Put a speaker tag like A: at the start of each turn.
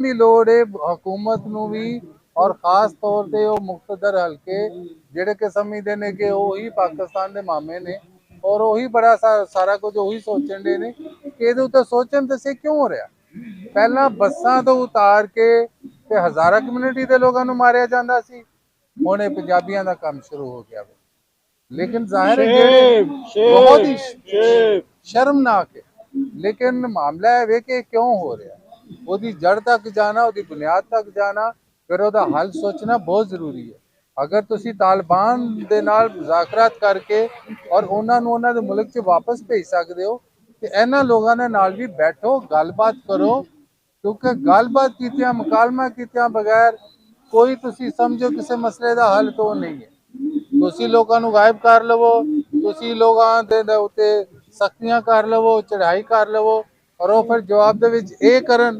A: ਦੀ ਲੋੜ ਹੈ ਹਕੂਮਤ ਨੂੰ ਵੀ ਔਰ ਖਾਸ ਤੌਰ ਤੇ ਉਹ ਮੁਕਤਦਰ ਹਲਕੇ ਜਿਹੜੇ ਕਿ ਸਮਝਦੇ ਨੇ ਕਿ ਉਹੀ ਪਾਕਿਸਤਾਨ ਦੇ ਮਾਮੇ ਨੇ ਔਰ ਉਹੀ ਬੜਾ ਸਾਰਾ ਕੁਝ ਉਹੀ ਸੋਚਣ ਦੇ ਨੇ ਕਿ ਇਹਦੇ ਉੱਤੇ ਸੋਚਣ ਦੱਸੇ ਕਿਉਂ ਹੋ ਰਿਹਾ। ਪਹਿਲਾਂ ਬੱਸਾਂ ਤੋਂ ਉਤਾਰ ਕੇ ਤੇ ਹਜ਼ਾਰਾਂ ਕਮਿਊਨਿਟੀ ਦੇ ਲੋਕਾਂ ਨੂੰ ਮਾਰਿਆ ਜਾਂਦਾ ਸੀ, ਹੁਣ ਇਹ ਪੰਜਾਬੀਆਂ ਦਾ ਕੰਮ ਸ਼ੁਰੂ ਹੋ ਗਿਆ। लेकिन जाहिर है जेड़े बहुत ही शर्मनाक है, लेकिन मामला है वे कि क्यों हो रहा ओदी जड़ तक जाना, ओदी बुनियाद तक जाना, फिर ओदा हल सोचना बहुत जरूरी है। अगर तुसी तालिबान दे नाल मुज़ाकरात करके और उन्होंने उन्होंने मुल्क च वापस भेज सकते हो तो इन्होंने लोगों ने नाल भी बैठो, गलबात करो, क्योंकि गलबात कीतियां मुकालमा कीतियां बगैर कोई तुसी समझो किसी मसले का हल तो नहीं है। ਤੁਸੀਂ ਲੋਕਾਂ ਨੂੰ ਗਾਇਬ ਕਰ ਲਵੋ, ਤੁਸੀਂ ਲੋਕਾਂ ਦੇ ਉੱਤੇ ਸਖਤੀਆਂ ਕਰ ਲਵੋ, ਚੜ੍ਹਾਈ ਕਰ ਲਵੋ ਔਰ ਉਹ ਫਿਰ ਜਵਾਬ ਦੇ ਵਿੱਚ ਇਹ ਕਰਨ